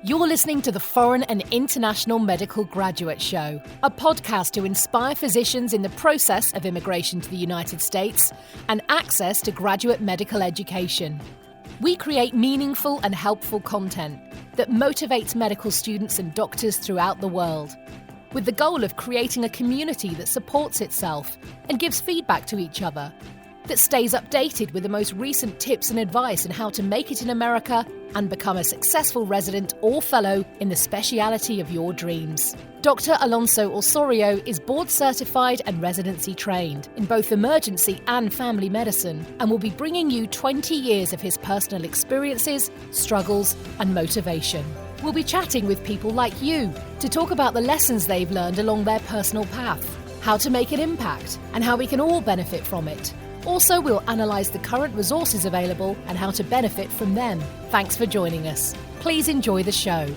You're listening to the Foreign and International Medical Graduate Show, a podcast to inspire physicians in the process of immigration to the United States and access to graduate medical education. We create meaningful and helpful content that motivates medical students and doctors throughout the world, with the goal of creating a community that supports itself and gives feedback to each other, that stays updated with the most recent tips and advice on how to make it in America and become a successful resident or fellow in the specialty of your dreams. Dr. Alonso Osorio is board certified and residency trained in both emergency and family medicine and will be bringing you 20 years of his personal experiences, struggles, and motivation. We'll be chatting with people like you to talk about the lessons they've learned along their personal path, how to make an impact, and how we can all benefit from it. Also, we'll analyse the current resources available and how to benefit from them. Thanks for joining us. Please enjoy the show.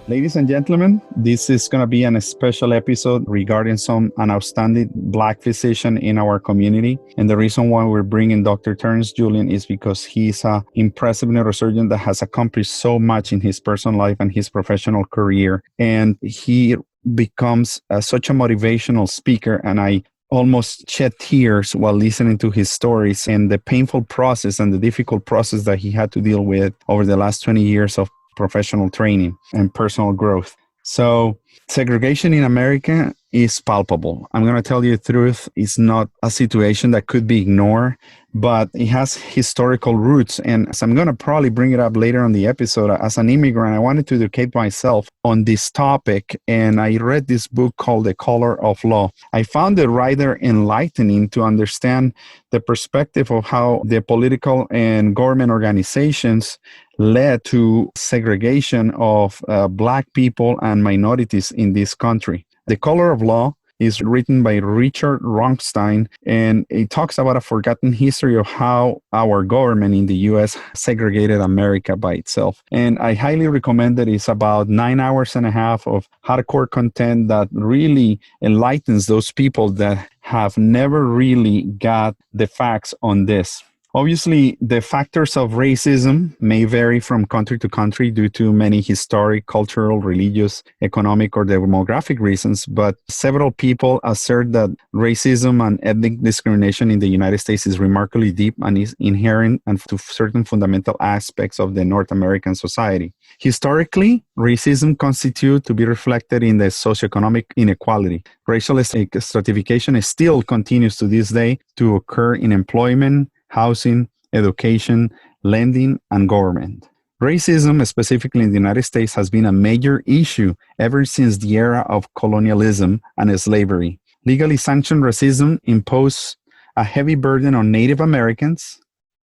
Ladies and gentlemen, this is going to be a special episode regarding an outstanding Black physician in our community. And the reason why we're bringing Dr. Terrence Julien is because he's an impressive neurosurgeon that has accomplished so much in his personal life and his professional career. And he becomes such a motivational speaker, and I almost shed tears while listening to his stories and the painful process and the difficult process that he had to deal with over the last 20 years of professional training and personal growth. So segregation in America is palpable. I'm going to tell you the truth. It's not a situation that could be ignored, but it has historical roots. And as I'm going to probably bring it up later on the episode, as an immigrant, I wanted to educate myself on this topic. And I read this book called The Color of Law. I found it rather enlightening to understand the perspective of how the political and government organizations led to segregation of Black people and minorities in this country. The Color of Law is written by Richard Ronstein, and it talks about a forgotten history of how our government in the U.S. segregated America by itself. And I highly recommend it. It's about 9 hours and a half of hardcore content that really enlightens those people that have never really got the facts on this. Obviously, the factors of racism may vary from country to country due to many historic, cultural, religious, economic, or demographic reasons, but several people assert that racism and ethnic discrimination in the United States is remarkably deep and is inherent to certain fundamental aspects of the North American society. Historically, racism constitutes to be reflected in the socioeconomic inequality. Racial stratification still continues to this day to occur in employment, housing, education, lending, and government. Racism, specifically in the United States, has been a major issue ever since the era of colonialism and slavery. Legally sanctioned racism imposed a heavy burden on Native Americans,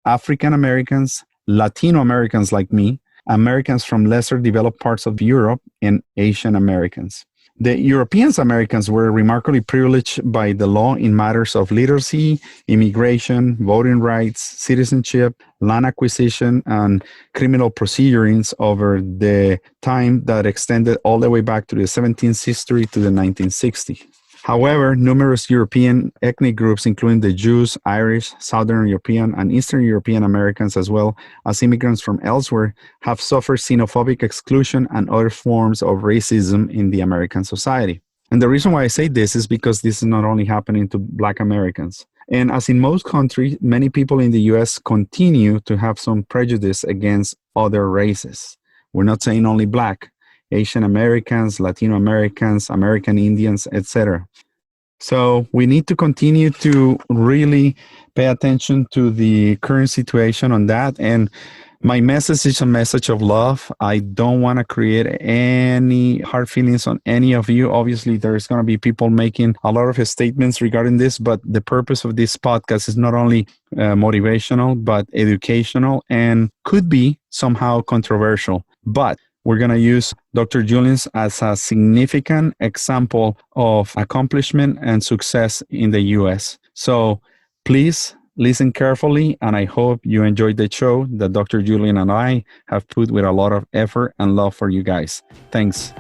African Americans, Latino Americans like me, Americans from lesser developed parts of Europe, and Asian Americans. The European Americans were remarkably privileged by the law in matters of literacy, immigration, voting rights, citizenship, land acquisition, and criminal procedurings over the time that extended all the way back to the 17th century to the 1960s. However, numerous European ethnic groups, including the Jews, Irish, Southern European, and Eastern European Americans, as well as immigrants from elsewhere, have suffered xenophobic exclusion and other forms of racism in the American society. And the reason why I say this is because this is not only happening to Black Americans. And as in most countries, many people in the U.S. continue to have some prejudice against other races. We're not saying only Black. Asian Americans, Latino Americans, American Indians, etc. So we need to continue to really pay attention to the current situation on that. And my message is a message of love. I don't want to create any hard feelings on any of you. Obviously, there's going to be people making a lot of statements regarding this, but the purpose of this podcast is not only motivational, but educational and could be somehow controversial. But we're going to use Dr. Julien as a significant example of accomplishment and success in the U.S. So please listen carefully, and I hope you enjoyed the show that Dr. Julien and I have put with a lot of effort and love for you guys. Thanks.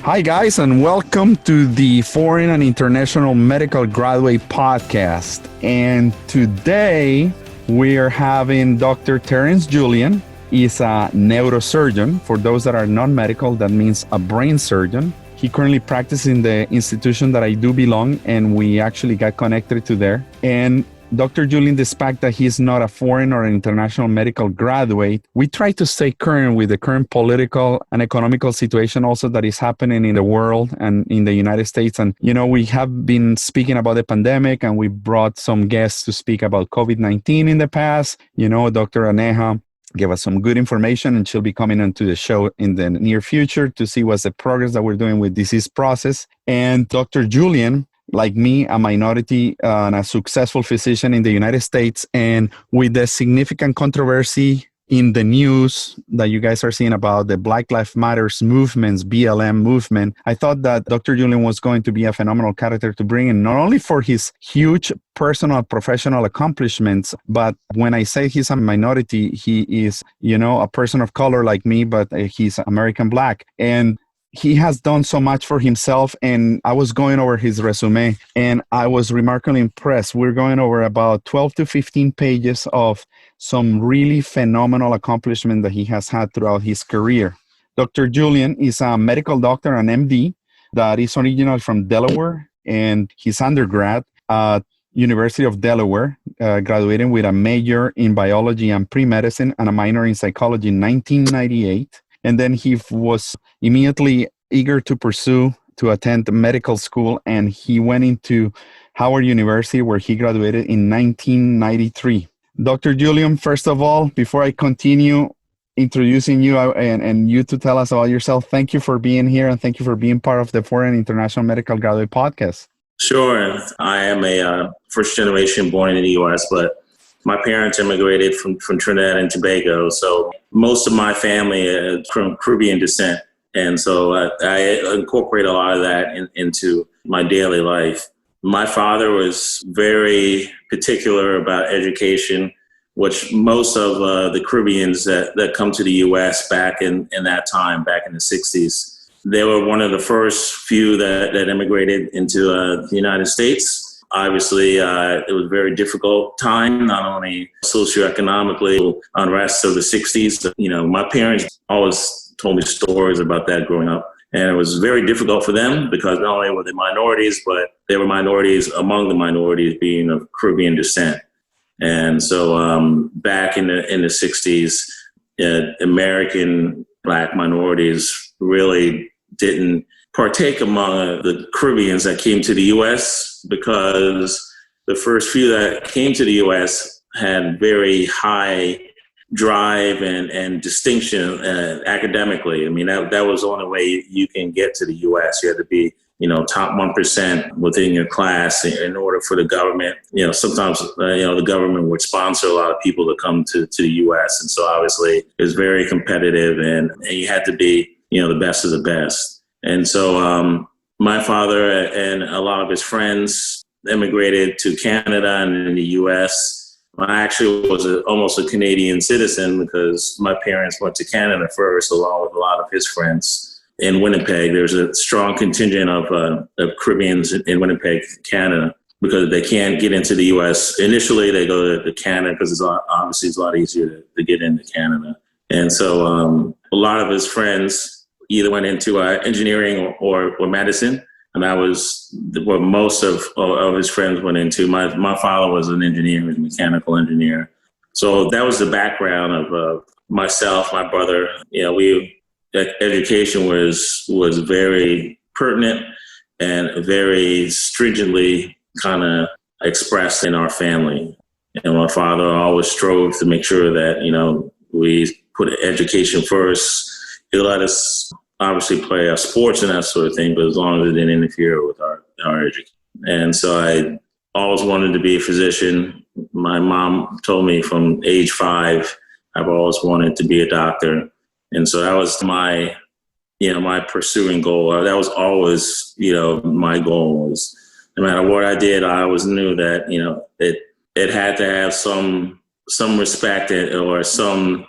Hi, guys, and welcome to the Foreign and International Medical Graduate Podcast. And today we are having Dr. Terrence Julien. is a neurosurgeon. For those that are non-medical, that means a brain surgeon. He currently practices in the institution that I do belong, and we actually got connected to there. And Dr. Julien, despite that he's not a foreign or an international medical graduate, we try to stay current with the current political and economical situation also that is happening in the world and in the United States. And, we have been speaking about the pandemic, and we brought some guests to speak about COVID-19 in the past. Dr. Aneja gave us some good information, and she'll be coming onto the show in the near future to see what's the progress that we're doing with disease process. And Dr. Julien, like me, a minority and a successful physician in the United States, and with the significant controversy in the news that you guys are seeing about the Black Lives Matters movements, BLM movement, I thought that Dr. Julien was going to be a phenomenal character to bring in, not only for his huge personal, professional accomplishments, but when I say he's a minority, he is, a person of color like me, but he's American Black. And he has done so much for himself, and I was going over his resume, and I was remarkably impressed. We're going over about 12 to 15 pages of some really phenomenal accomplishment that he has had throughout his career. Dr. Julien is a medical doctor, an MD, that is originally from Delaware, and his undergrad at University of Delaware, graduating with a major in biology and pre-medicine and a minor in psychology in 1998. And then he was immediately eager to attend medical school, and he went into Howard University, where he graduated in 1993. Dr. Julien, first of all, before I continue introducing you and you to tell us about yourself, thank you for being here, and thank you for being part of the Foreign International Medical Graduate Podcast. Sure. I am a first generation born in the U.S., but my parents immigrated from Trinidad and Tobago, so most of my family is from Caribbean descent. And so I incorporate a lot of that into my daily life. My father was very particular about education, which most of the Caribbeans that come to the U.S. back in that time, back in the 60s, they were one of the first few that immigrated into the United States. Obviously, it was a very difficult time, not only socioeconomically, unrest of the 60s. My parents always told me stories about that growing up. And it was very difficult for them because not only were they minorities, but they were minorities among the minorities being of Caribbean descent. And so back in the 60s, American Black minorities really didn't partake among the Caribbeans that came to the U.S. because the first few that came to the U.S. had very high drive and distinction academically. I mean, that was the only way you can get to the U.S. You had to be, top 1% within your class in order for the government. Sometimes, the government would sponsor a lot of people to come to the U.S. And so obviously it was very competitive and you had to be, the best of the best. And so my father and a lot of his friends immigrated to Canada and in the U.S. I actually was almost a Canadian citizen because my parents went to Canada first, along with a lot of his friends. In Winnipeg, there's a strong contingent of Caribbeans in Winnipeg, Canada, because they can't get into the U.S. Initially, they go to Canada because it's a lot easier to get into Canada. And so a lot of his friends either went into engineering or medicine. And that was what most of his friends went into. My father was an engineer, he was a mechanical engineer. So that was the background of myself, my brother. Education was very pertinent and very stringently kind of expressed in our family. And my father always strove to make sure that, we put education first. He let us obviously play our sports and that sort of thing, but as long as it didn't interfere with our education. And so I always wanted to be a physician. My mom told me from age 5, I've always wanted to be a doctor. And so that was my pursuing goal. That was always, my goal was no matter what I did, I always knew that, it had to have some respect or some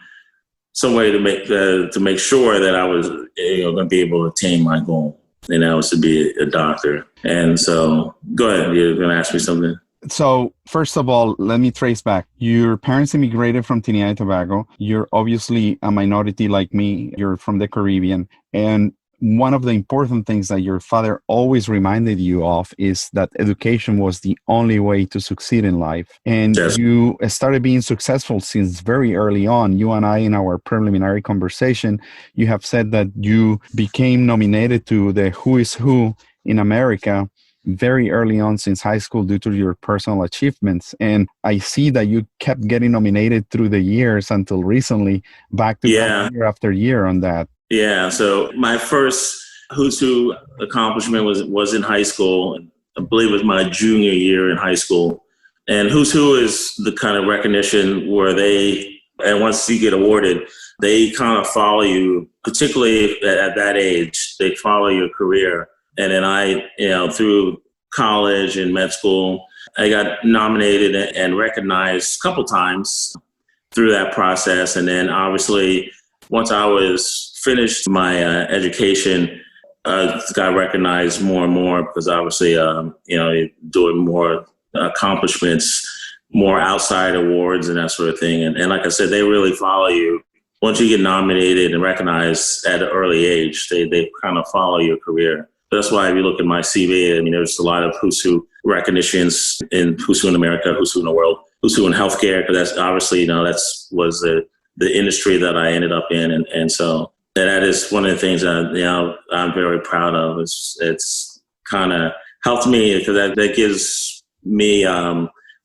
way to make sure that I was going to be able to attain my goal, and that was to be a doctor. And so, go ahead. You're going to ask me something? So first of all, let me trace back. Your parents immigrated from Trinidad and Tobago. You're obviously a minority like me. You're from the Caribbean. And one of the important things that your father always reminded you of is that education was the only way to succeed in life. And Yes. you started being successful since very early on. You and I, in our preliminary conversation, you have said that you became nominated to the Who is Who in America very early on since high school due to your personal achievements. And I see that you kept getting nominated through the years until recently, back to back year after year on that. Yeah. So my first Who's Who accomplishment was in high school. I believe it was my junior year in high school. And Who's Who is the kind of recognition where and once you get awarded, they kind of follow you, particularly at that age, they follow your career. And then through college and med school, I got nominated and recognized a couple times through that process. And then obviously, once I was finished my education, got recognized more and more because obviously, doing more accomplishments, more outside awards and that sort of thing. And like I said, they really follow you. Once you get nominated and recognized at an early age, they kind of follow your career. That's why if you look at my CV, I mean, there's a lot of Who's Who recognitions in Who's Who in America, Who's Who in the world, Who's Who in healthcare, because that's obviously, was the industry that I ended up in. And so that is one of the things that, I'm very proud of. It's kind of helped me because that gives me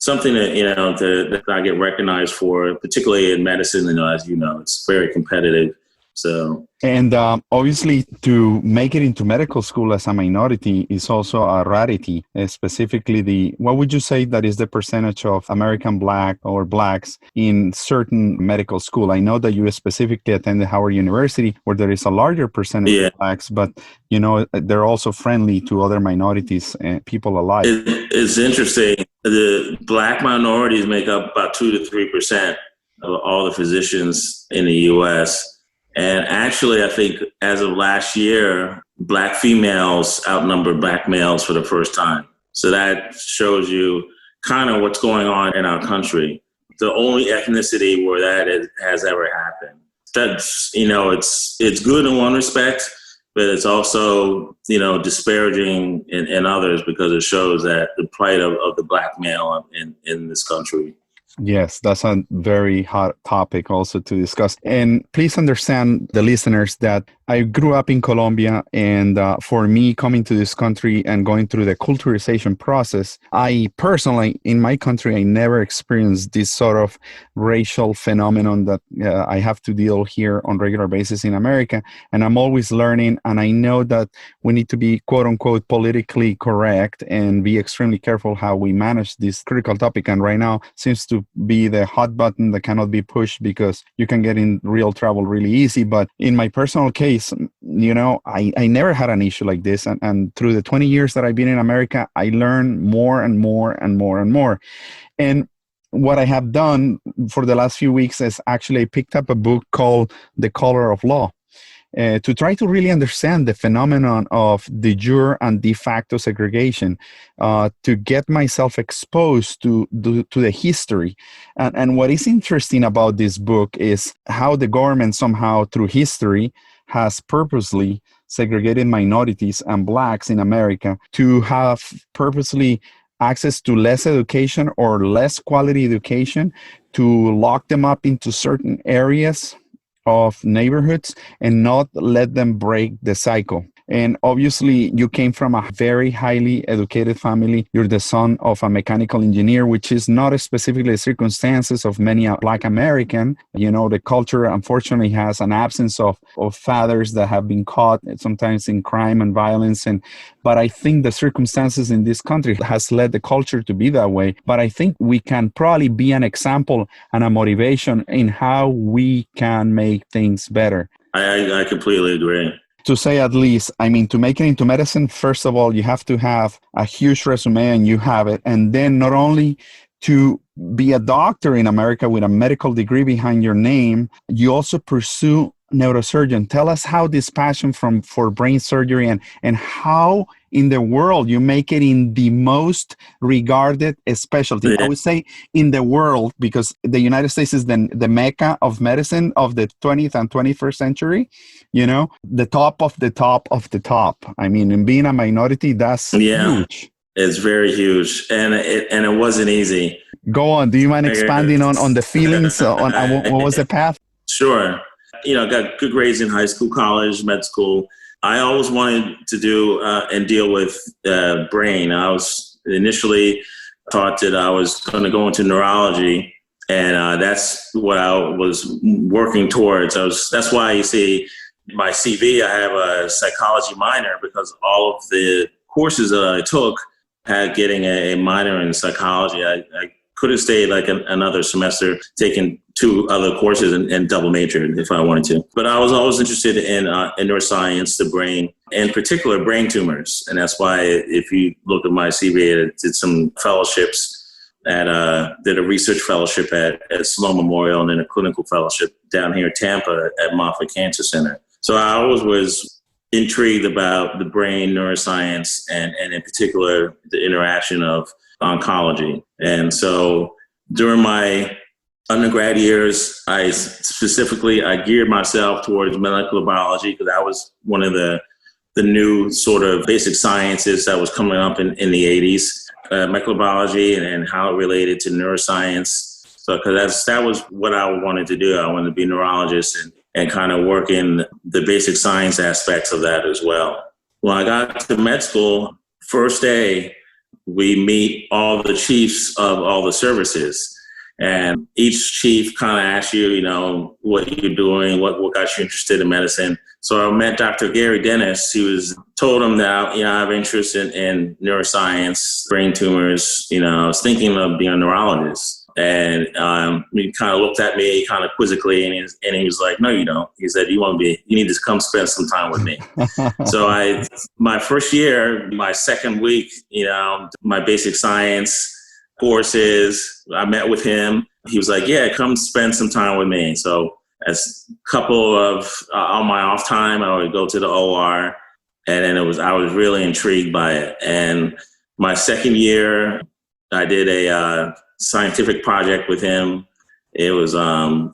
something that I get recognized for, particularly in medicine. As you know, it's very competitive. So, and obviously, to make it into medical school as a minority is also a rarity. Specifically, what would you say that is the percentage of American Black or Blacks in certain medical school? I know that you specifically attended Howard University, where there is a larger percentage of Blacks, but they're also friendly to other minorities and people alike. It's interesting. The Black minorities make up about 2 to 3% of all the physicians in the U.S. And actually, I think as of last year, Black females outnumber Black males for the first time. So that shows you kind of what's going on in our country. The only ethnicity where that has ever happened. That's, it's good in one respect, but it's also, disparaging in others because it shows that the plight of the Black male in this country. Yes, that's a very hot topic also to discuss. And please understand, the listeners, that I grew up in Colombia, and for me coming to this country and going through the culturization process, I personally, in my country, I never experienced this sort of racial phenomenon that I have to deal here on a regular basis in America. And I'm always learning, and I know that we need to be, quote unquote, politically correct and be extremely careful how we manage this critical topic. And right now seems to be the hot button that cannot be pushed because you can get in real trouble really easy. But in my personal case, I never had an issue like this. And through the 20 years that I've been in America, I learned more and more and more and more. And what I have done for the last few weeks is actually I picked up a book called The Color of Law. To try to really understand the phenomenon of de jure and de facto segregation, to get myself exposed to the history. And what is interesting about this book is how the government somehow, through history, has purposely segregated minorities and Blacks in America to have purposely access to less education or less quality education, to lock them up into certain areas of neighborhoods and not let them break the cycle. And obviously, you came from a very highly educated family. You're the son of a mechanical engineer, which is not specifically the circumstances of many Black American. The culture, unfortunately, has an absence of fathers that have been caught sometimes in crime and violence. But I think the circumstances in this country has led the culture to be that way. But I think we can probably be an example and a motivation in how we can make things better. I completely agree. To say at least, to make it into medicine, first of all, you have to have a huge resume, and you have it. And then not only to be a doctor in America with a medical degree behind your name, you also pursue neurosurgeon. Tell us how this passion for brain surgery and how in the world you make it in the most regarded specialty. Yeah. I would say in the world, because the United States is the mecca of medicine of the 20th and 21st century, the top of the top of the top. I mean, in being a minority, that's huge. It's very huge. And it wasn't easy. Go on. Do you mind expanding on the feelings? On what was the path? Sure. Got good grades in high school, college, med school. I always wanted to do and deal with brain. I was initially thought that I was going to go into neurology, and that's what I was working towards. That's why you see my CV, I have a psychology minor, because all of the courses that I took had getting a minor in psychology. I could have stayed like another semester, taking 2 other courses and double majored if I wanted to. But I was always interested in neuroscience, the brain, in particular brain tumors. And that's why if you look at my CV, I did some fellowships did a research fellowship at Sloan Memorial and then a clinical fellowship down here in Tampa at Moffitt Cancer Center. So I always was intrigued about the brain, neuroscience, and in particular, the interaction of oncology. And so during my undergrad years, I geared myself towards molecular biology because that was one of the new sort of basic sciences that was coming up in the 80s, molecular biology and how it related to neuroscience. So because that was what I wanted to do. I wanted to be a neurologist and kind of work in the basic science aspects of that as well. When I got to med school, first day, we meet all the chiefs of all the services. And each chief kind of asks you, what you're doing, what got you interested in medicine. So I met Dr. Gary Dennis. Told him that, I have interest in neuroscience, brain tumors. I was thinking of being a neurologist. And he kind of looked at me kind of quizzically, and he was like, "No, you don't." He said, you need to come spend some time with me." So my first year, my second week, my basic science courses, I met with him. He was like, "Yeah, come spend some time with me." So as a couple of on my off time, I would go to the OR, and then I was really intrigued by it. And my second year, I did a scientific project with him. It was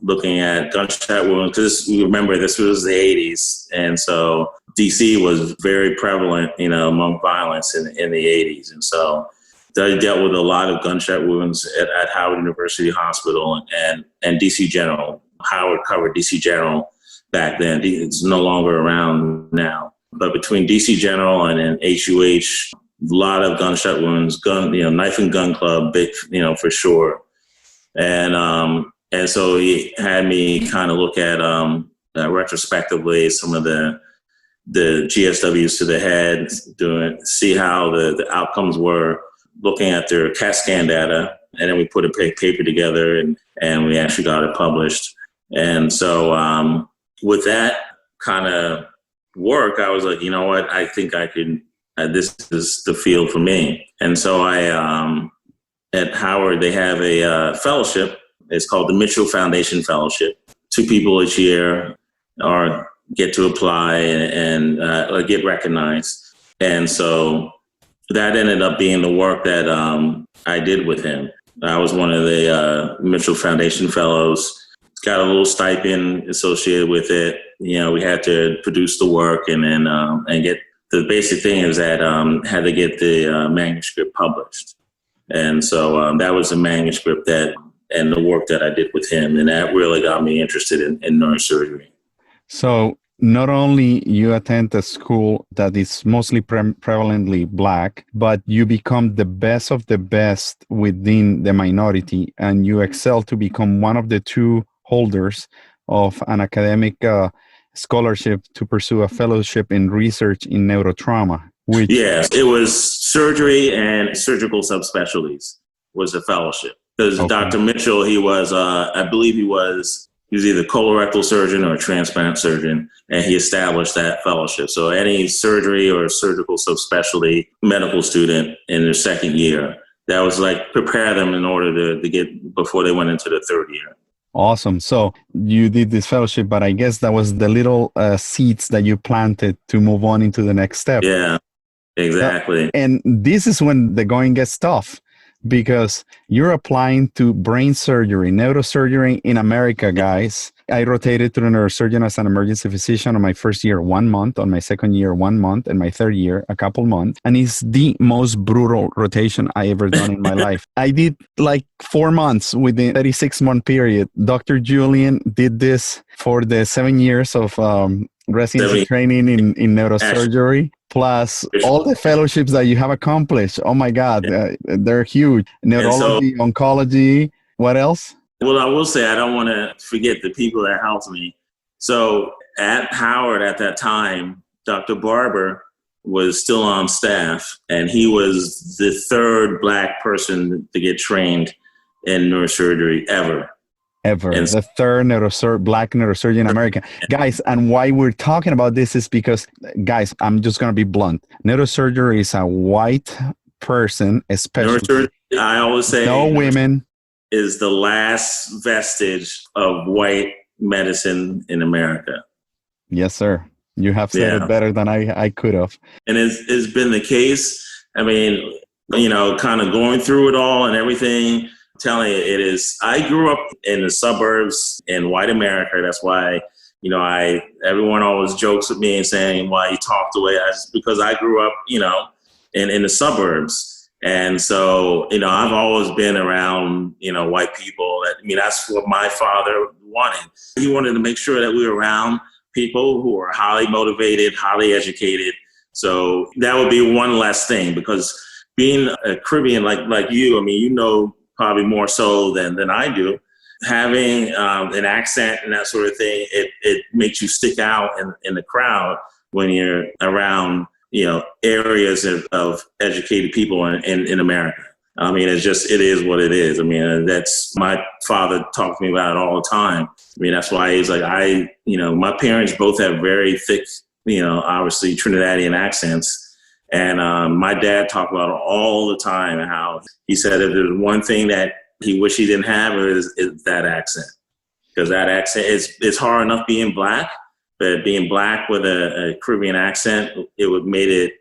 looking at gunshot wounds, because you remember this was the 80s, and so DC was very prevalent, among violence in the 80s, and so I dealt with a lot of gunshot wounds at Howard University Hospital and DC General. Howard covered DC General back then. It's no longer around now, but between DC General and then HUH. A lot of gunshot wounds, knife and gun club, for sure. And so he had me kind of look at retrospectively some of the GSWs to the head, see how the outcomes were, looking at their CAT scan data, and then we put a paper together and we actually got it published. And so with that kind of work, I was like, you know what, I think I could. This is the field for me. And so at Howard, they have a fellowship. It's called the Mitchell Foundation Fellowship. 2 people each year get to apply and get recognized. And so that ended up being the work that I did with him. I was one of the Mitchell Foundation Fellows. Got a little stipend associated with it. We had to produce the work and then get. The basic thing is that had to get the manuscript published. And so that was the manuscript and the work that I did with him. And that really got me interested in neurosurgery. So not only you attend a school that is mostly prevalently Black, but you become the best of the best within the minority, and you excel to become one of the 2 holders of an academic scholarship to pursue a fellowship in research in neurotrauma. Yes, it was surgery and surgical subspecialties was a fellowship. Because Dr. Mitchell, he was, I believe he was either colorectal surgeon or a transplant surgeon, and he established that fellowship. So any surgery or surgical subspecialty medical student in their second year, that was like prepare them in order to get before they went into the third year. Awesome. So you did this fellowship, but I guess that was the little seeds that you planted to move on into the next step. Yeah, exactly. And this is when the going gets tough, because you're applying to brain surgery, neurosurgery in America, guys. I rotated to the neurosurgeon as an emergency physician on my first year, 1 month, on my second year, 1 month, and my third year, a couple months. And it's the most brutal rotation I ever done in my life. I did like 4 months within a 36-month period. Dr. Julien did this for the 7 years of residency training in neurosurgery, plus all the fellowships that you have accomplished. Oh my God, they're huge. Neurology, oncology, what else? Well, I will say, I don't want to forget the people that helped me. So at Howard at that time, Dr. Barber was still on staff, and he was the third Black person to get trained in neurosurgery ever. And the third Black neurosurgeon in America. Guys, and why we're talking about this is because, guys, I'm just going to be blunt. Neurosurgery is a white person, especially. I always say no women. Is the last vestige of white medicine in America. Yes, sir. You have said it better than I could have. And it's been the case. I mean, kind of going through it all and everything, I'm telling you, it is. I grew up in the suburbs in white America. That's why, everyone always jokes with me and saying why you talk the way because I grew up, in the suburbs. And so, I've always been around, white people. That's what my father wanted. He wanted to make sure that we were around people who are highly motivated, highly educated. So that would be one less thing, because being a Caribbean like you, probably more so than I do, having an accent and that sort of thing, it makes you stick out in the crowd when you're around areas of educated people in America. It is what it is. That's my father talked to me about it all the time. That's why he's like, my parents both have very thick, obviously Trinidadian accents. And my dad talked about it all the time, and how he said if there's one thing that he wished he didn't have is that accent. Because that accent, it's hard enough being Black, but being Black with a Caribbean accent, it would made it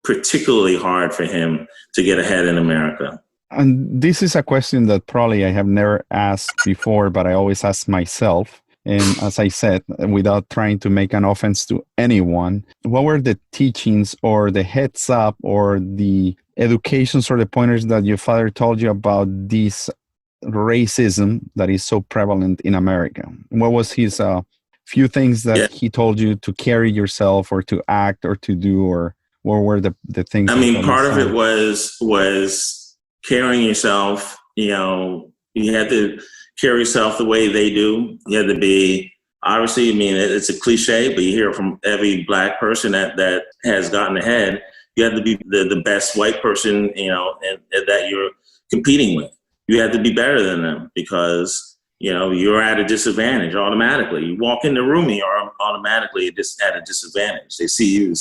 particularly hard for him to get ahead in America. And this is a question that probably I have never asked before, but I always ask myself. And as I said, without trying to make an offense to anyone, what were the teachings or the heads up or the educations or the pointers that your father told you about this racism that is so prevalent in America? What was his few things that he told you to carry yourself or to act or to do, or what were the things? Part of it was carrying yourself. You had to carry yourself the way they do. You had to be, obviously, it's a cliche, but you hear it from every Black person that has gotten ahead. You have to be the best white person, and that you're competing with. You have to be better than them, because you're at a disadvantage automatically. You walk in the room, and you're automatically at a disadvantage. They see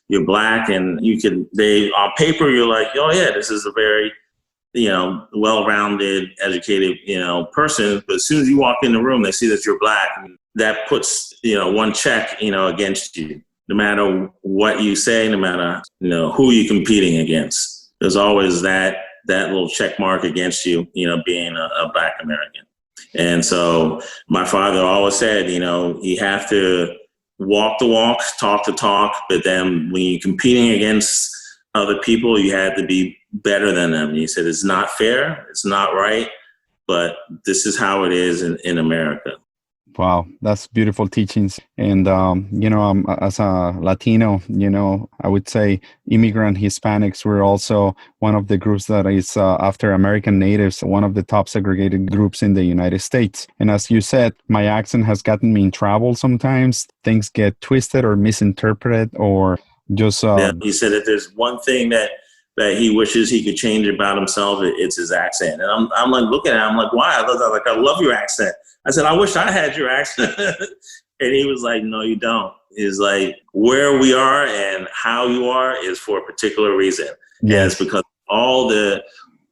you're Black, and on paper, you're like, oh yeah, this is a very, well-rounded, educated, person. But as soon as you walk in the room, they see that you're Black. And that puts, one check, against you. No matter what you say, no matter, who you're competing against, there's always that little check mark against you, being a Black American. And so my father always said, you have to walk the walk, talk the talk, but then when you're competing against other people, you have to be better than them. And he said, it's not fair, it's not right, but this is how it is in America. Wow, that's beautiful teachings. And, as a Latino, I would say immigrant Hispanics were also one of the groups that is, after American natives, one of the top segregated groups in the United States. And as you said, my accent has gotten me in trouble sometimes. Things get twisted or misinterpreted, or just... He said that there's one thing that he wishes he could change about himself, it's his accent. And I'm like looking at him, I'm like, why? I love your accent. I said, I wish I had your accent. And he was like, no, you don't. He's like, where we are and how you are is for a particular reason. Yes, because all the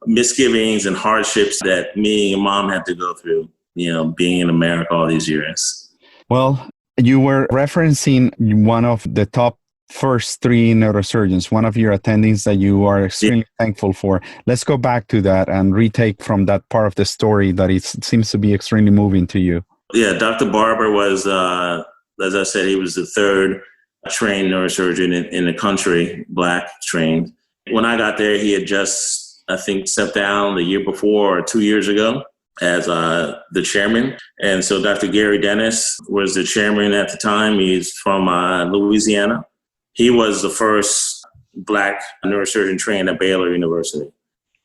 misgivings and hardships that me and your mom had to go through. being in America all these years. Well, you were referencing one of the top first three neurosurgeons, one of your attendings that you are extremely thankful for. Let's go back to that and retake from that part of the story that it seems to be extremely moving to you. Yeah, Dr. Barber was, as I said, he was the third trained neurosurgeon in the country, Black trained. When I got there, he had just, I think, stepped down the year before or 2 years ago as the chairman. And so Dr. Gary Dennis was the chairman at the time. He's from Louisiana. He was the first Black neurosurgeon trained at Baylor University.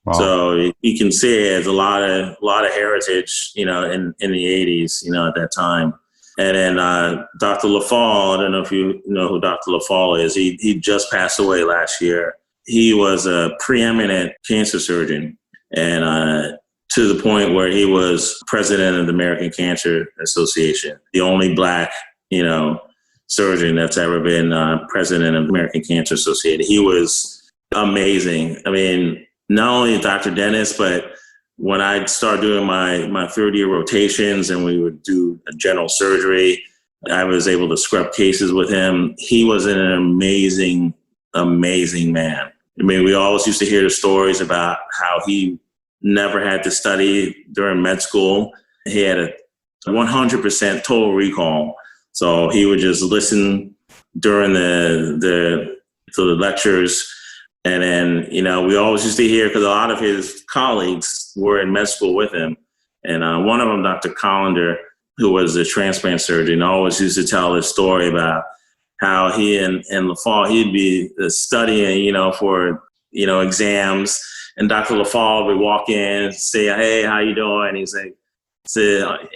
Wow. So you can see there's a lot of heritage, in the 80s, at that time. And then Dr. LaFall, I don't know if you know who Dr. LaFall is. He just passed away last year. He was a preeminent cancer surgeon, and to the point where he was president of the American Cancer Association, the only Black, surgeon that's ever been president of the American Cancer Association. He was amazing. I mean, not only Dr. Dennis, but when I started doing my third-year rotations and we would do a general surgery, I was able to scrub cases with him. He was an amazing, amazing man. I mean, we always used to hear the stories about how he never had to study during med school. He had a 100% total recall. So he would just listen during the lectures. And then, we always used to hear, because a lot of his colleagues were in med school with him. And one of them, Dr. Collender, who was a transplant surgeon, always used to tell this story about how he and LaFall, he'd be studying, for, exams. And Dr. LaFall would walk in, say, "Hey, how you doing?" And he's like,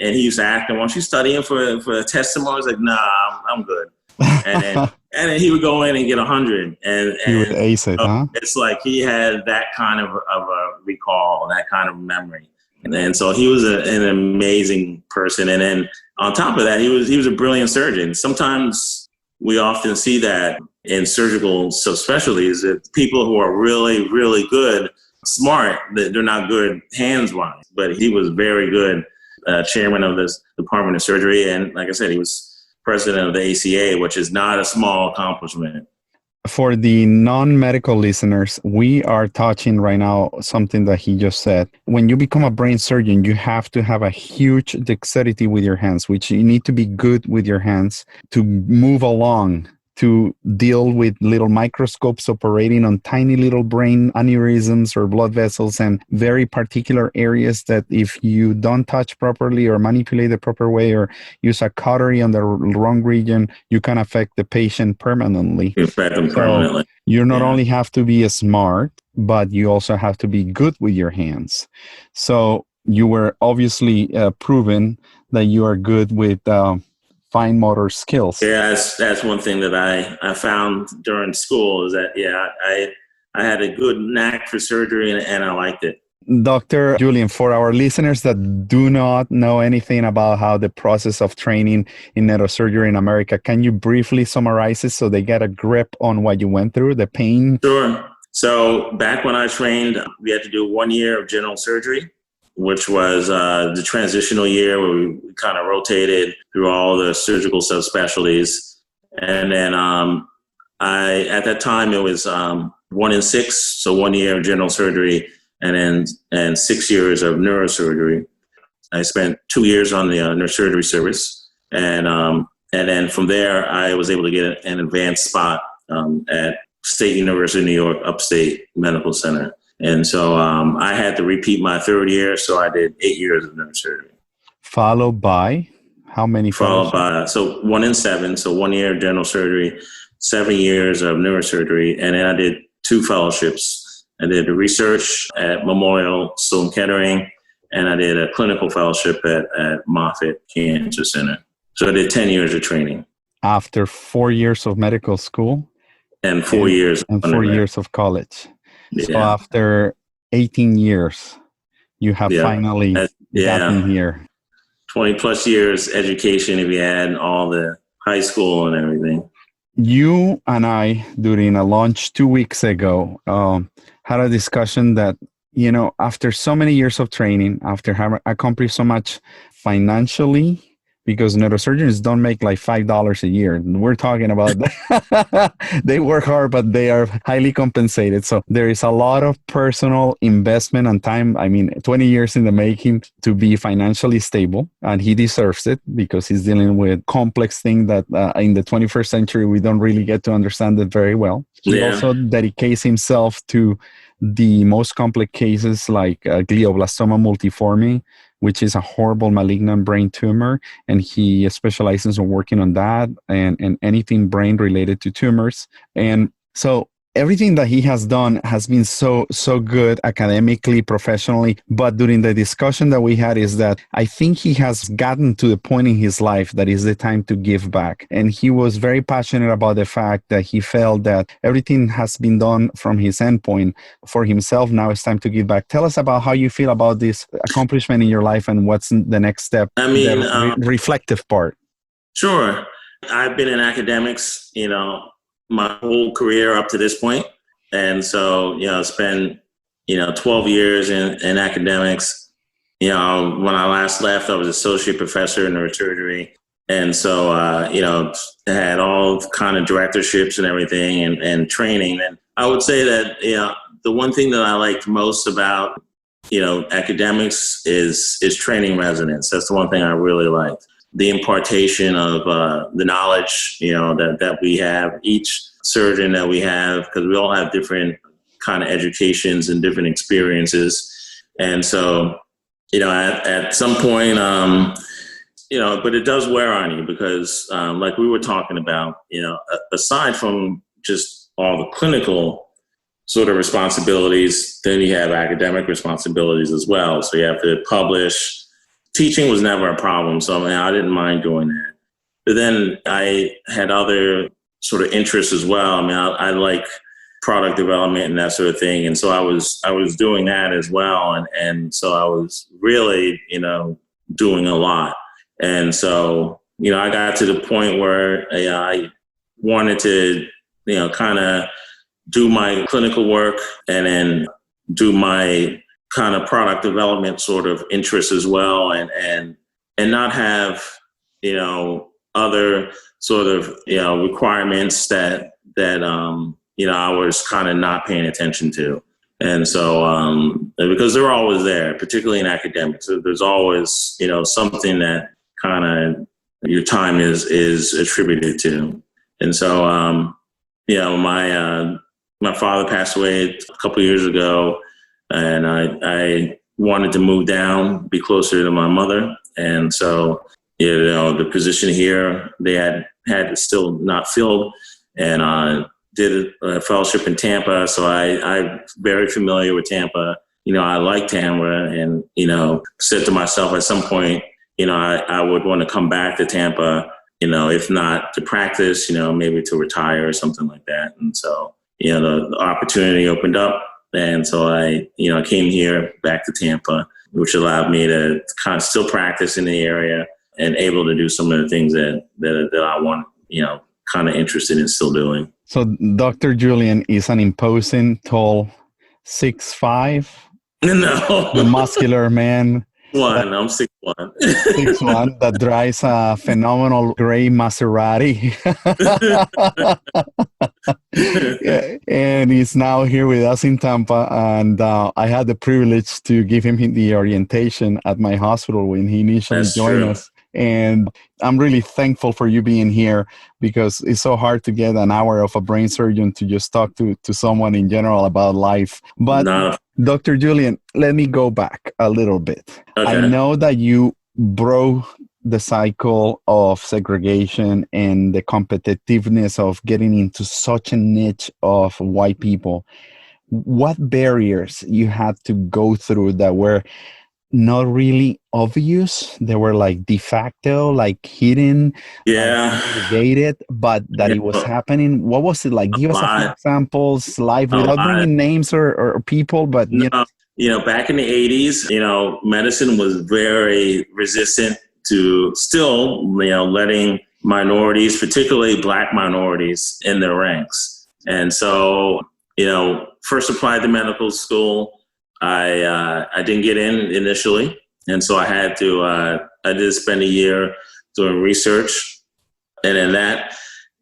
and he used to ask him, "Weren't you studying for a testimony?" I was like, "Nah, I'm good." And then he would go in and get 100. And he would ace it, huh? It's like he had that kind of a recall, that kind of memory. And so he was an amazing person. And then on top of that, he was a brilliant surgeon. Sometimes we often see that in surgical subspecialties, that people who are really, really good, smart, that they're not good hands-wise. But he was very good, chairman of this Department of Surgery. And like I said, he was president of the ACA, which is not a small accomplishment. For the non-medical listeners, we are touching right now something that he just said. When you become a brain surgeon, you have to have a huge dexterity with your hands, which you need to be good with your hands to move along, to deal with little microscopes operating on tiny little brain aneurysms or blood vessels and very particular areas that if you don't touch properly or manipulate the proper way or use a cautery on the wrong region, you can affect the patient permanently. Affect them permanently. You not only have to be smart, but you also have to be good with your hands. So you were obviously proven that you are good with fine motor skills. Yeah, that's one thing that I found during school is that, I had a good knack for surgery and I liked it. Dr. Julien, for our listeners that do not know anything about how the process of training in neurosurgery in America, can you briefly summarize it so they get a grip on what you went through, the pain? Sure. So back when I trained, we had to do 1 year of general surgery, which was the transitional year where we kind of rotated through all the surgical subspecialties. And then at that time, it was 1 in 6, so 1 year of general surgery and 6 years of neurosurgery. I spent 2 years on the neurosurgery service. And then from there, I was able to get an advanced spot at State University of New York, Upstate Medical Center. And so I had to repeat my third year, so I did 8 years of neurosurgery. Followed by how many? Followed by, so 1 in 7, so 1 year of general surgery, 7 years of neurosurgery, and then I did 2 fellowships. I did a research at Memorial Sloan-Kettering, and I did a clinical fellowship at Moffitt Cancer Center. So I did 10 years of training. After 4 years of medical school? And 4 years. And 4 years of college. Yeah. So after 18 years, you have finally gotten here. 20 plus years education if you add all the high school and everything. You and I, during a lunch 2 weeks ago, had a discussion that after so many years of training, after having accomplished so much financially, because neurosurgeons don't make like $5 a year. We're talking about they work hard, but they are highly compensated. So there is a lot of personal investment and time. 20 years in the making to be financially stable, and he deserves it because he's dealing with complex things that in the 21st century, we don't really get to understand it very well. He also dedicates himself to the most complex cases like glioblastoma multiforme, which is a horrible malignant brain tumor. And he specializes in working on that and anything brain related to tumors. And so everything that he has done has been so good academically, professionally. But during the discussion that we had is that I think he has gotten to the point in his life that is the time to give back. And he was very passionate about the fact that he felt that everything has been done from his endpoint for himself. Now it's time to give back. Tell us about how you feel about this accomplishment in your life and what's the next step, reflective part. Sure. I've been in academics, my whole career up to this point. And so, spent, 12 years in academics. When I last left, I was associate professor in neurosurgery. And so, had all kind of directorships and everything and training. And I would say that, the one thing that I liked most about, academics is training residents. That's the one thing I really liked. The impartation of the knowledge, that we have, each surgeon that we have, because we all have different kind of educations and different experiences. And so, at some point, but it does wear on you because like we were talking about, aside from just all the clinical sort of responsibilities, then you have academic responsibilities as well. So you have to publish. Teaching was never a problem, so I didn't mind doing that. But then I had other sort of interests as well. I like product development and that sort of thing, and so I was doing that as well, and so I was really doing a lot. And so I got to the point where I wanted to kind of do my clinical work and then do my kind of product development sort of interests as well, and not have other sort of requirements that I was kind of not paying attention to. And so because they're always there, particularly in academics, there's always something that kind of your time is attributed to. And so my father passed away a couple of years ago. And I wanted to move down, be closer to my mother. And so, the position here, they had still not filled. And I did a fellowship in Tampa. So I'm very familiar with Tampa. I like Tampa and, said to myself at some point, I would want to come back to Tampa, if not to practice, maybe to retire or something like that. And so, the opportunity opened up. And so I came here back to Tampa, which allowed me to kind of still practice in the area and able to do some of the things that I want, kind of interested in still doing. So Dr. Julien is an imposing, tall, 6'5". No. The muscular man. I'm 6'1". 6'1", that drives a phenomenal gray Maserati. And he's now here with us in Tampa. And I had the privilege to give him the orientation at my hospital when he initially joined us. And I'm really thankful for you being here because it's so hard to get an hour of a brain surgeon to just talk to someone in general about life. But Dr. Julien, let me go back a little bit. Okay. I know that you broke the cycle of segregation and the competitiveness of getting into such a niche of white people. What barriers you had to go through that were not really obvious? They were like de facto, like hidden, segregated, but that it was happening. What was it like? Give us a few examples live without bringing names or people, but back in the 80s, medicine was very resistant to still, letting minorities, particularly Black minorities, in their ranks. And so, first applied to medical school, I didn't get in initially. And so I did spend a year doing research. And then that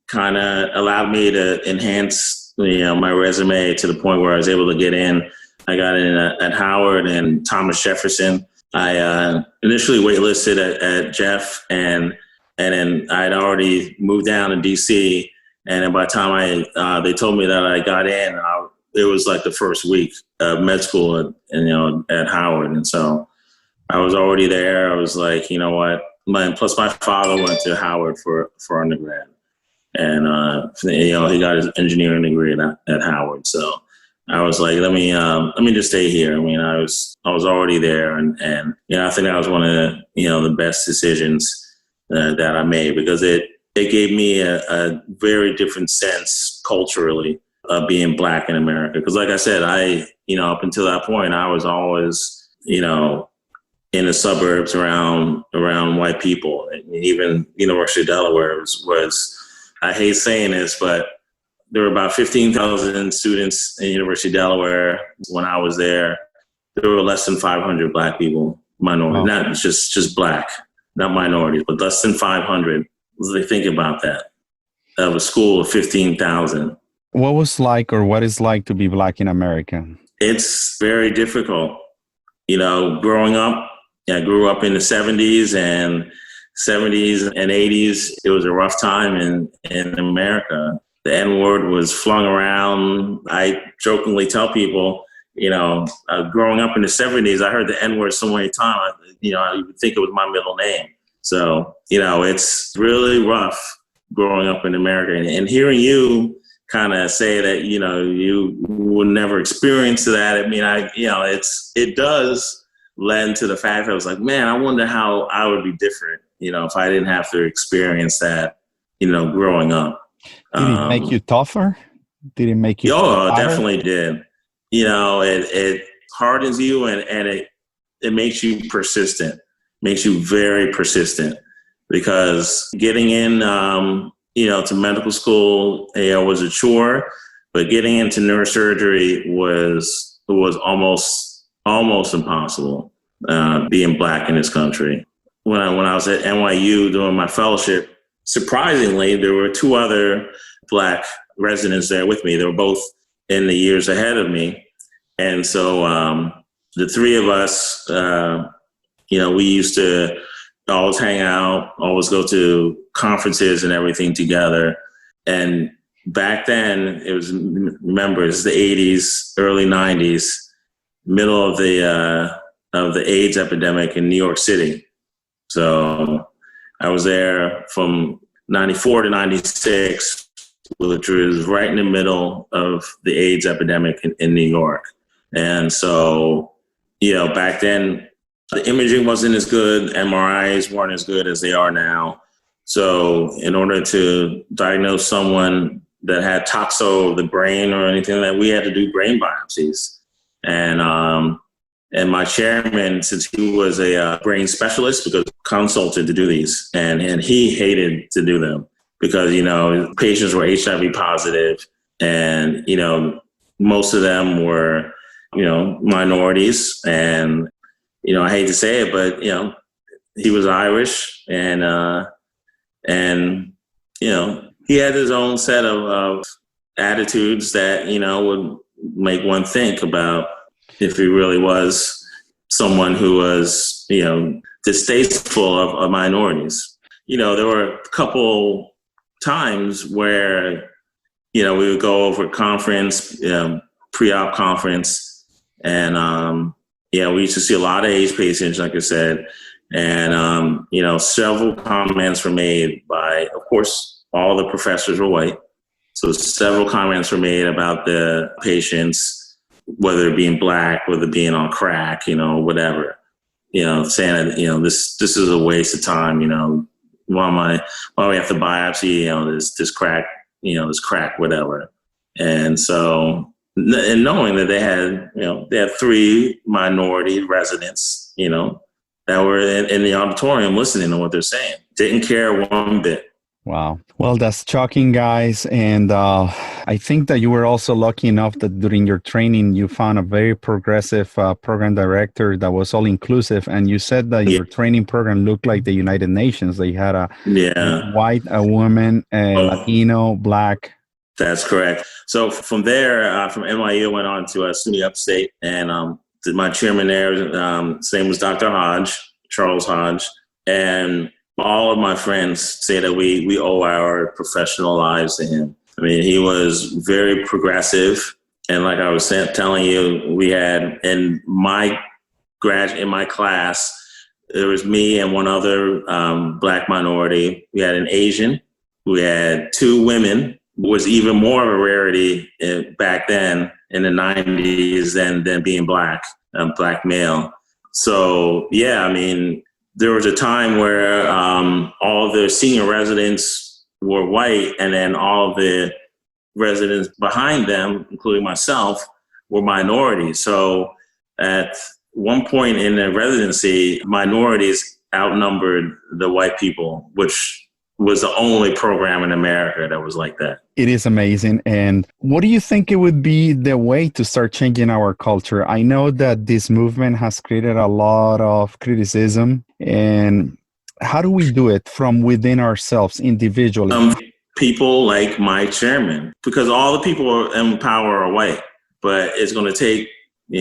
kind of allowed me to enhance, my resume to the point where I was able to get in. I got in at Howard and Thomas Jefferson. I initially waitlisted at Jeff, and then I'd already moved down to DC. And then by the time they told me that I got in, it was like the first week of med school at Howard. And so I was already there. I was like, you know what? Plus my father went to Howard for undergrad, and he got his engineering degree at Howard. So I was like, let me just stay here. I mean, I was already there, and I think that was one of the best decisions that I made, because it gave me a very different sense culturally of being Black in America. Because like I said, up until that point, I was always, in the suburbs around white people. And even University of Delaware was, I hate saying this, but there were about 15,000 students in University of Delaware when I was there. There were less than 500 Black people, minorities, not just Black, not minorities, but less than 500. Think about that. Of a school of 15,000. What was like, or what is like to be Black in America? It's very difficult. Growing up, I grew up in the 70s and 80s. It was a rough time in America. The N-word was flung around. I jokingly tell people, growing up in the 70s, I heard the N-word so many times, I would think it was my middle name. So, it's really rough growing up in America. And hearing you kind of say that, you will never experience that. I mean, it does lend to the fact that I was like, man, I wonder how I would be different, if I didn't have to experience that, growing up. Did it make you tougher? Did it make you? Oh, it definitely did. It hardens you, and it makes you persistent, makes you very persistent, because getting in, to medical school, was a chore, but getting into neurosurgery was almost impossible, being Black in this country. When I was at NYU doing my fellowship, surprisingly, there were two other Black residents there with me. They were both in the years ahead of me. And so the three of us, we used to always hang out, always go to conferences and everything together. And back then, it's the 80s, early 90s, middle of the AIDS epidemic in New York City. So I was there from 94 to 96, which was right in the middle of the AIDS epidemic in New York. And so, back then, the imaging wasn't as good. MRIs weren't as good as they are now. So in order to diagnose someone that had toxo of the brain or anything like that, we had to do brain biopsies. And my chairman, since he was a brain specialist, because consulted to do these, and he hated to do them because, patients were HIV positive, and, most of them were, minorities. And, I hate to say it, but, he was Irish, and he had his own set of attitudes that, would make one think about if he really was someone who was, distasteful of minorities. There were a couple times where, we would go over a conference, pre-op conference, and, we used to see a lot of AIDS patients, like I said, and, several comments were made by, of course, all the professors were white. So several comments were made about the patients, whether being Black, whether being on crack, whatever, saying that, this is a waste of time, why we have to biopsy, this crack, this crack, whatever. And so, and knowing that they had three minority residents, that were in the auditorium listening to what they're saying, didn't care one bit. Wow. Well, that's shocking, guys. And I think that you were also lucky enough that during your training, you found a very progressive program director that was all inclusive. And you said that your training program looked like the United Nations. They had a white, a woman, a Latino, Black. That's correct. So from there, from NYU, I went on to SUNY Upstate, and my chairman there, his name was Dr. Hodge, Charles Hodge. And all of my friends say that we owe our professional lives to him. I mean, he was very progressive. And like I was telling you, we had in my class, there was me and one other Black minority. We had an Asian. We had two women. Was even more of a rarity back then in the 90s than being Black male. So, yeah, I mean, there was a time where all the senior residents were white, and then all the residents behind them, including myself, were minorities. So at one point in the residency, minorities outnumbered the white people, which was the only program in America that was like that. It is amazing. And what do you think it would be the way to start changing our culture? I know that this movement has created a lot of criticism. And how do we do it from within ourselves individually? People like my chairman, because all the people in power are white, but it's going to take,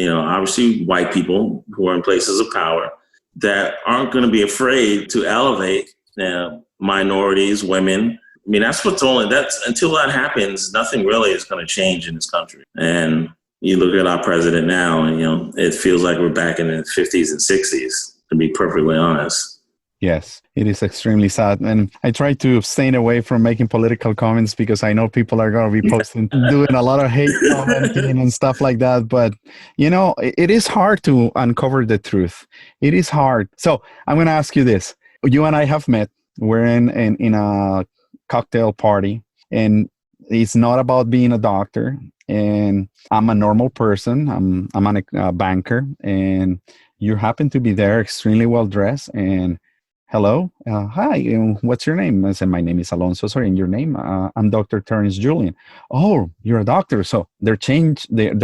obviously white people who are in places of power that aren't going to be afraid to elevate minorities, women. I mean, until that happens, nothing really is going to change in this country. And you look at our president now, and, it feels like we're back in the 50s and 60s, to be perfectly honest. Yes, it is extremely sad. And I try to stay away from making political comments because I know people are going to be posting, doing a lot of hate commenting and stuff like that. But, it is hard to uncover the truth. It is hard. So I'm going to ask you this. You and I have met. We're in a cocktail party, and it's not about being a doctor. And I'm a normal person. I'm a banker, and you happen to be there, extremely well dressed. And hello, hi, what's your name? I said, my name is Alonso. Sorry, and your name? I'm Dr. Terrence Julien. Oh, you're a doctor. So their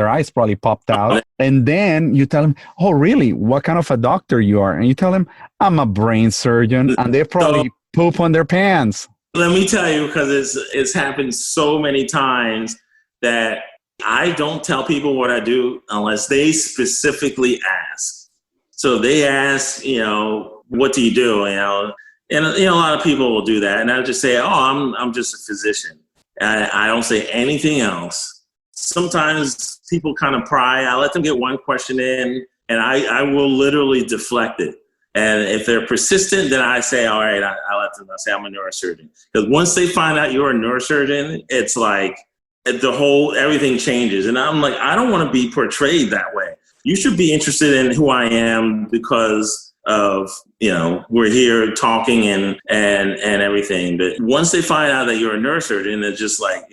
eyes probably popped out. And then you tell them, oh, really? What kind of a doctor you are? And you tell them, I'm a brain surgeon. And they probably poop on their pants. Let me tell you, because it's happened so many times that I don't tell people what I do unless they specifically ask. So they ask, what do you do? And a lot of people will do that. And I'll just say, oh, I'm just a physician. I don't say anything else. Sometimes people kind of pry. I let them get one question in, and I will literally deflect it. And if they're persistent, then I say, all right, I let them, I say I'm a neurosurgeon. Because once they find out you're a neurosurgeon, it's like everything changes. And I'm like, I don't want to be portrayed that way. You should be interested in who I am because of, we're here talking and everything. But once they find out that you're a neurosurgeon, they're just like,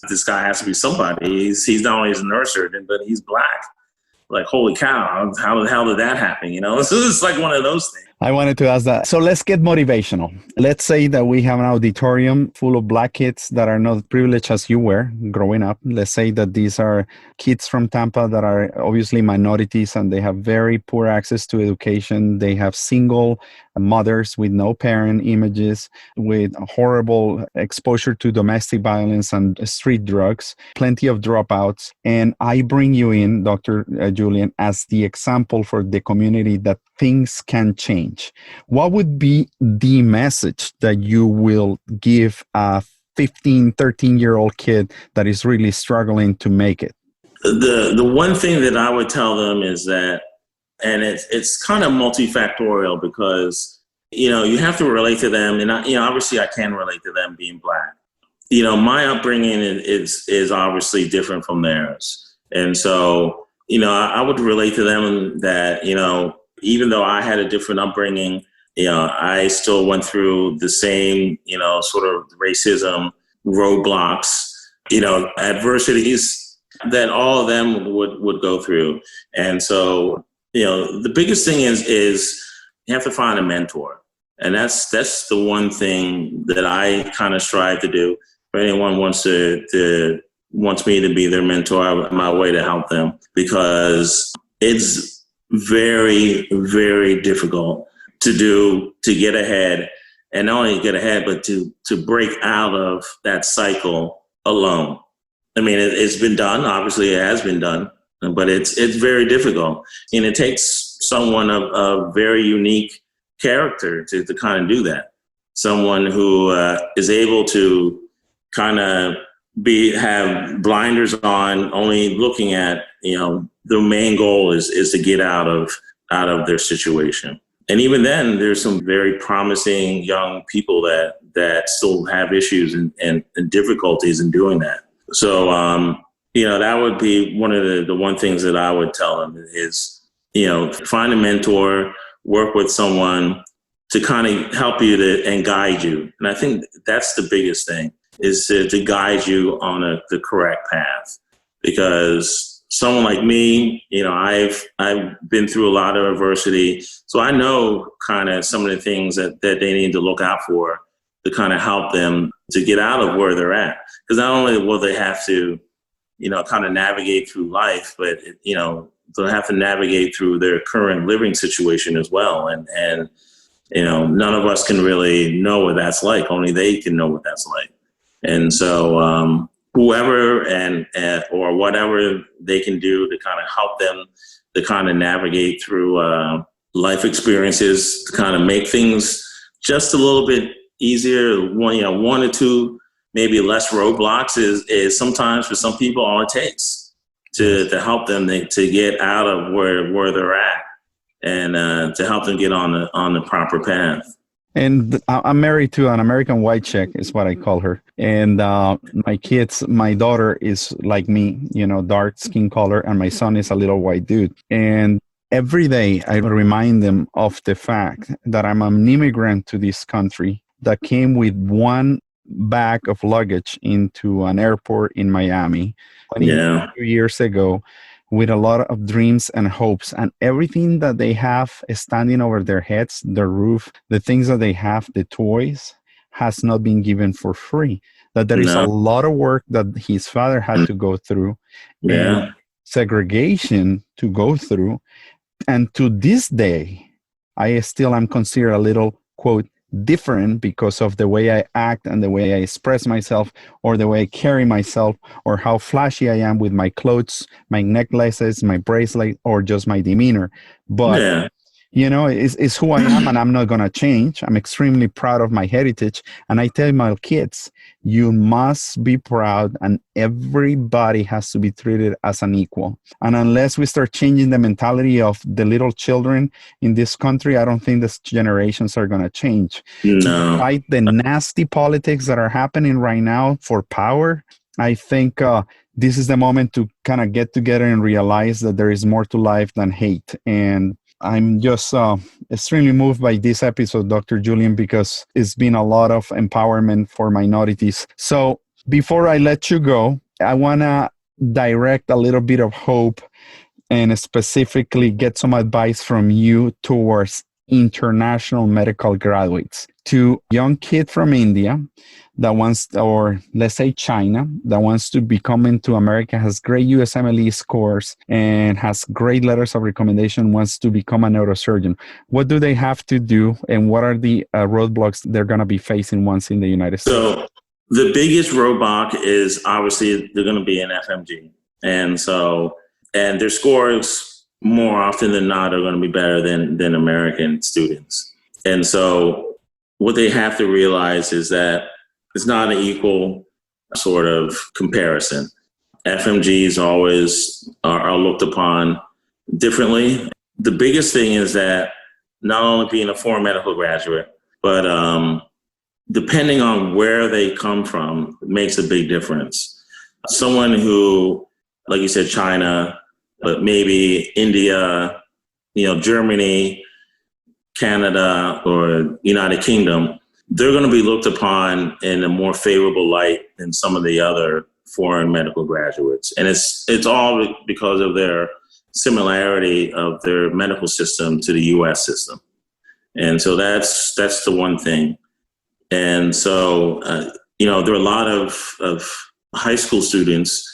this guy has to be somebody. He's not only a neurosurgeon, but he's Black. Like, holy cow, how the hell did that happen? So it's like one of those things. I wanted to ask that. So let's get motivational. Let's say that we have an auditorium full of Black kids that are not privileged as you were growing up. Let's say that these are kids from Tampa that are obviously minorities and they have very poor access to education. They have single mothers with no parent images, with horrible exposure to domestic violence and street drugs, plenty of dropouts. And I bring you in, Dr. Julien, as the example for the community that things can change. What would be the message that you will give a 15, 13-year-old kid that is really struggling to make it? The one thing that I would tell them is that, and it's kind of multifactorial because, you have to relate to them. And, obviously I can relate to them being Black. My upbringing is obviously different from theirs. And so, I would relate to them that, even though I had a different upbringing, I still went through the same, sort of racism, roadblocks, adversities that all of them would go through. And so, the biggest thing is you have to find a mentor. And that's the one thing that I kind of strive to do. If anyone wants me to be their mentor, I'm my way to help them, because it's very, very difficult to get ahead, and not only get ahead, but to break out of that cycle alone. I mean, it's been done. Obviously, it has been done, but it's very difficult, and it takes someone of very unique character to kind of do that. Someone who is able to kind of have blinders on, only looking at, the main goal is to get out of their situation. And even then, there's some very promising young people that still have issues and difficulties in doing that. So, that would be one of the one things that I would tell them is, find a mentor, work with someone to kind of help you and guide you. And I think that's the biggest thing, is to guide you on the correct path. Because someone like me, I've been through a lot of adversity. So I know kind of some of the things that they need to look out for to kind of help them to get out of where they're at. Because not only will they have to, kind of navigate through life, but, they'll have to navigate through their current living situation as well. And none of us can really know what that's like. Only they can know what that's like. And so whoever or whatever they can do to kind of help them to kind of navigate through life experiences, to kind of make things just a little bit easier. One or two, maybe less roadblocks is sometimes for some people all it takes to help them to get out of where they're at, and to help them get on the proper path. And I'm married to an American white chick, is what I call her. And my daughter is like me, dark skin color, and my son is a little white dude. And every day I remind them of the fact that I'm an immigrant to this country that came with one bag of luggage into an airport in Miami 22 years ago, with a lot of dreams and hopes, and everything that they have standing over their heads, the roof, the things that they have, the toys, has not been given for free. That there is a lot of work that his father had to go through, and segregation to go through. And to this day, I still am considered a little, quote, different because of the way I act and the way I express myself, or the way I carry myself, or how flashy I am with my clothes, my necklaces, my bracelet, or just my demeanor. But it's who I am, and I'm not going to change. I'm extremely proud of my heritage. And I tell my kids, you must be proud, and everybody has to be treated as an equal. And unless we start changing the mentality of the little children in this country, I don't think the generations are going to change. No. Despite the nasty politics that are happening right now for power, I think this is the moment to kind of get together and realize that there is more to life than hate. And I'm just extremely moved by this episode, Dr. Julien, because it's been a lot of empowerment for minorities. So before I let you go, I want to direct a little bit of hope and specifically get some advice from you towards international medical graduates, to young kid from India that wants, or let's say China, that wants to be coming to America, has great USMLE scores and has great letters of recommendation, wants to become a neurosurgeon. What do they have to do, and what are the roadblocks they're going to be facing once in the United States? So the biggest roadblock is obviously they're going to be an FMG. And their scores more often than not are going to be better than American students. And so what they have to realize is that it's not an equal sort of comparison. FMGs always are looked upon differently. The biggest thing is that not only being a foreign medical graduate, but depending on where they come from, makes a big difference. Someone who, like you said, China, but maybe India, Germany, Canada, or United Kingdom, they're going to be looked upon in a more favorable light than some of the other foreign medical graduates. And it's all because of their similarity of their medical system to the U.S. system. And so that's the one thing. And so, there are a lot of high school students,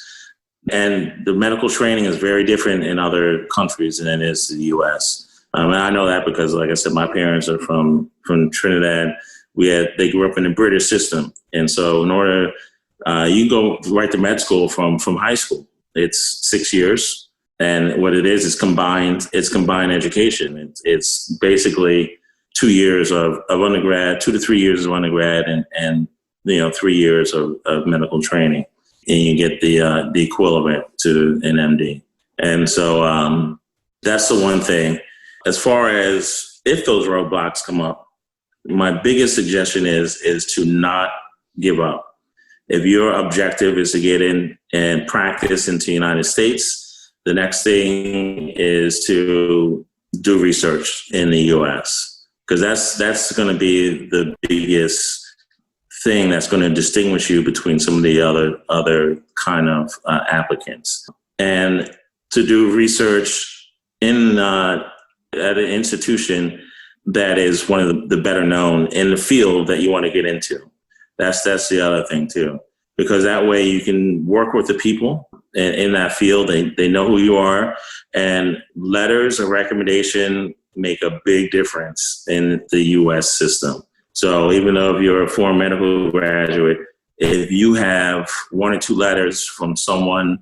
and the medical training is very different in other countries than it is in the U.S. And I know that because, like I said, my parents are from Trinidad. They grew up in the British system. And so in order, you go right to med school from high school. It's 6 years. And what it is combined education. It's basically 2 years of undergrad, 2 to 3 years of undergrad, and 3 years of medical training. And you get the equivalent to an MD. And so that's the one thing. As far as if those roadblocks come up, my biggest suggestion is to not give up. If your objective is to get in and practice into the United States, the next thing is to do research in the U.S. because that's going to be the biggest thing that's going to distinguish you between some of the other kind of applicants. And to do research in at an institution that is one of the better known in the field that you want to get into. That's the other thing too, because that way you can work with the people in that field. They know who you are, and letters of recommendation make a big difference in the U.S. system. So even though if you're a foreign medical graduate, if you have 1 or 2 letters from someone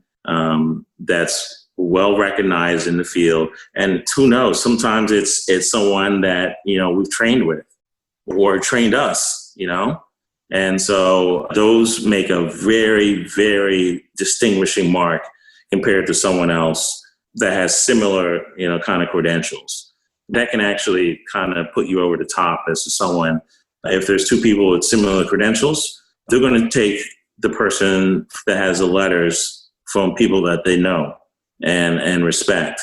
that's well recognized in the field, and who knows, sometimes it's someone that we've trained with or trained us, and so those make a very, very distinguishing mark compared to someone else that has similar, kind of credentials. That can actually kind of put you over the top as to someone. If there's 2 people with similar credentials, they're going to take the person that has the letters from people that they know and respect.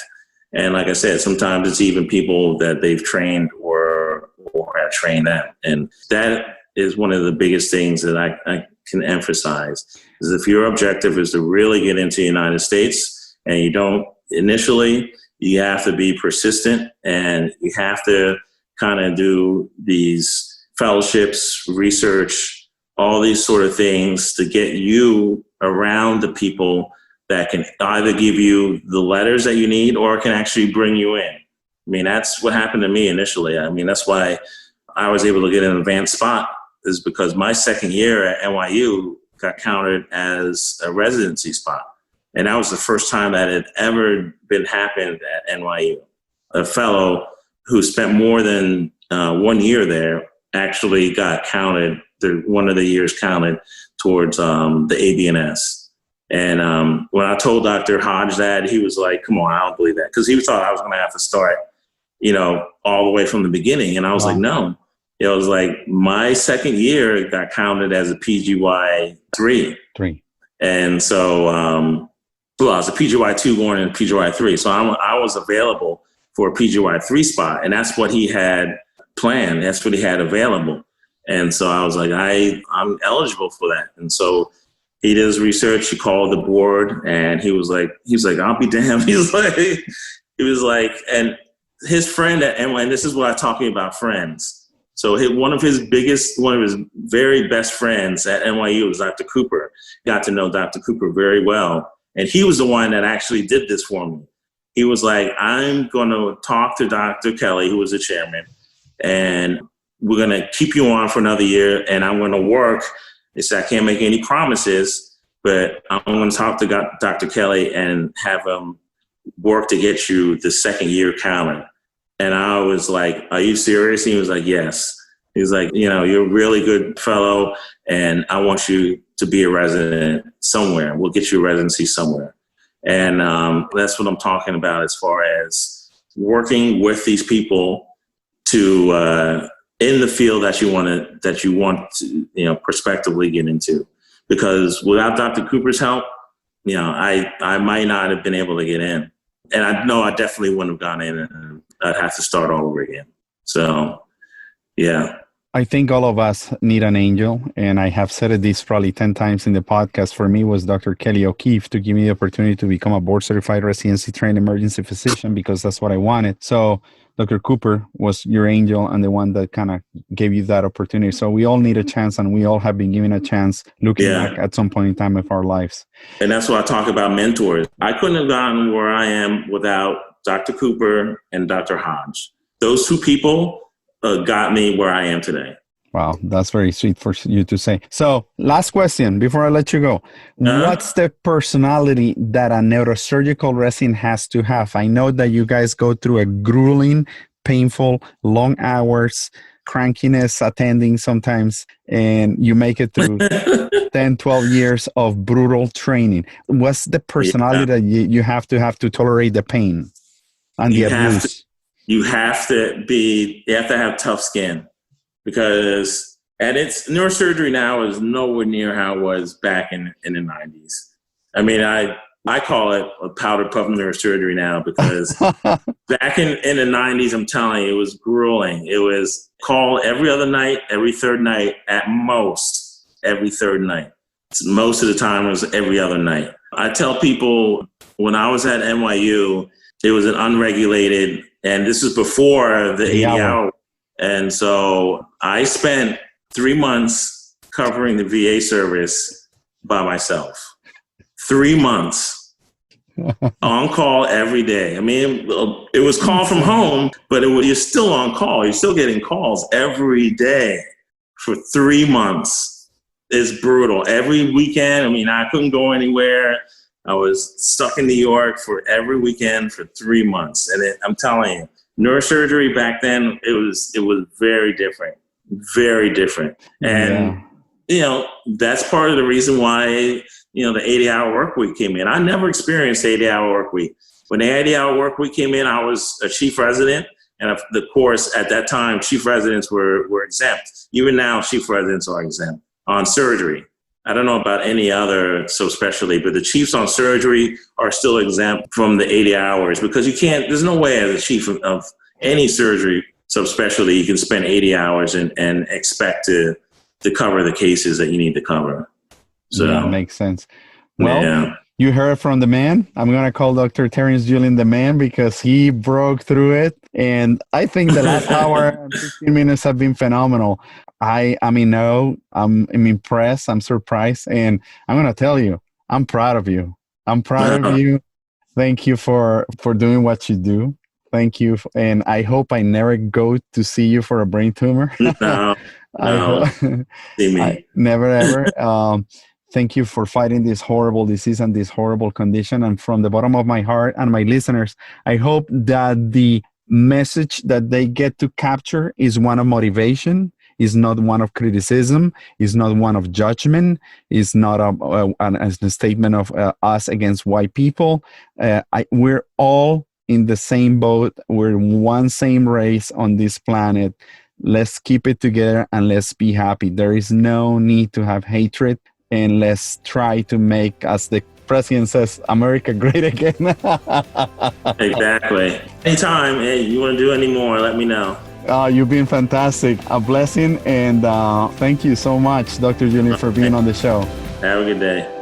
And like I said, sometimes it's even people that they've trained or have trained them. And that is one of the biggest things that I can emphasize, is if your objective is to really get into the United States and you don't initially, you have to be persistent and you have to kind of do these fellowships, research, all these sort of things to get you around the people that can either give you the letters that you need or can actually bring you in. I mean, that's what happened to me initially. I mean, that's why I was able to get an advanced spot, is because my second year at NYU got counted as a residency spot. And that was the first time that had ever been happened at NYU. A fellow who spent more than 1 year there actually got counted, one of the years counted towards the ABNS. And when I told Dr. Hodge that, he was like, come on, I don't believe that. Because he thought I was going to have to start, all the way from the beginning. And I was like, no. It was like my second year got counted as a PGY 3. And so, I was a PGY 2 going into PGY 3. So I was available for a PGY 3 spot. And that's what he had planned. That's what he had available. And so I was like, I'm eligible for that. And so he did his research. He called the board and he was like, I'll be damned. He was like, and his friend at NYU, and this is what I'm talking about friends. So one of his very best friends at NYU was Dr. Cooper. Got to know Dr. Cooper very well. And he was the one that actually did this for me. He was like, I'm going to talk to Dr. Kelly, who was the chairman, and we're going to keep you on for another year. And I'm going to work. He said, I can't make any promises, but I'm going to talk to Dr. Kelly and have him work to get you the second year counted. And I was like, are you serious? And he was like, yes. He's like, you're a really good fellow, and I want you to be a resident somewhere. We'll get you a residency somewhere. And that's what I'm talking about as far as working with these people to in the field that you want to prospectively get into. Because without Dr. Cooper's help, I might not have been able to get in. And I know I definitely wouldn't have gone in, and I'd have to start all over again. So, yeah. I think all of us need an angel, and I have said this probably 10 times in the podcast. For me, was Dr. Kelly O'Keefe to give me the opportunity to become a board-certified residency trained emergency physician because that's what I wanted. So Dr. Cooper was your angel and the one that kind of gave you that opportunity. So we all need a chance, and we all have been given a chance looking back at some point in time of our lives. And that's why I talk about mentors. I couldn't have gotten where I am without Dr. Cooper and Dr. Hodge. Those two people got me where I am today. Wow, that's very sweet for you to say. So last question before I let you go. What's the personality that a neurosurgical resident has to have? I know that you guys go through a grueling, painful, long hours, crankiness attending sometimes, and you make it through 10, 12 years of brutal training. What's the personality that you have to tolerate the pain and the abuse? You have to have tough skin, because neurosurgery now is nowhere near how it was back in the 90s. I mean, I call it a powder puff neurosurgery now, because back in the 90s, I'm telling you, it was grueling. It was call every other night, every third night, at most every third night. Most of the time it was every other night. I tell people, when I was at NYU, it was an unregulated, and this is before the 80-hour. And so I spent 3 months covering the VA service by myself. 3 months on call every day. I mean, it was call from home, but you're still on call. You're still getting calls every day for 3 months. It's brutal. Every weekend, I mean, I couldn't go anywhere. I was stuck in New York for every weekend for 3 months. And I'm telling you, neurosurgery back then, it was very different, very different. And, that's part of the reason why, the 80-hour work week came in. I never experienced 80-hour work week. When the 80-hour work week came in, I was a chief resident. And of course, at that time, chief residents were exempt. Even now, chief residents are exempt on surgery. I don't know about any other subspecialty, but the chiefs on surgery are still exempt from the 80 hours, because there's no way as a chief of any surgery subspecialty you can spend 80 hours and expect to cover the cases that you need to cover. So that makes sense. Well, you heard from the man. I'm going to call Dr. Terrence Julien the man, because he broke through it. And I think the last hour and 15 minutes have been phenomenal. I'm impressed. I'm surprised. And I'm going to tell you, I'm proud of you. I'm proud of you. Thank you for doing what you do. Thank you. And I hope I never go to see you for a brain tumor. No. Never, ever. Thank you for fighting this horrible disease and this horrible condition. And from the bottom of my heart and my listeners, I hope that the message that they get to capture is one of motivation, is not one of criticism, is not one of judgment, is not a statement of us against white people. We're all in the same boat. We're one same race on this planet. Let's keep it together and let's be happy. There is no need to have hatred, and let's try to make, as the president says, America great again. Exactly. Anytime, hey, you want to do any more, let me know. You've been fantastic. A blessing. And thank you so much, Dr. Julien, for being on the show. Have a good day.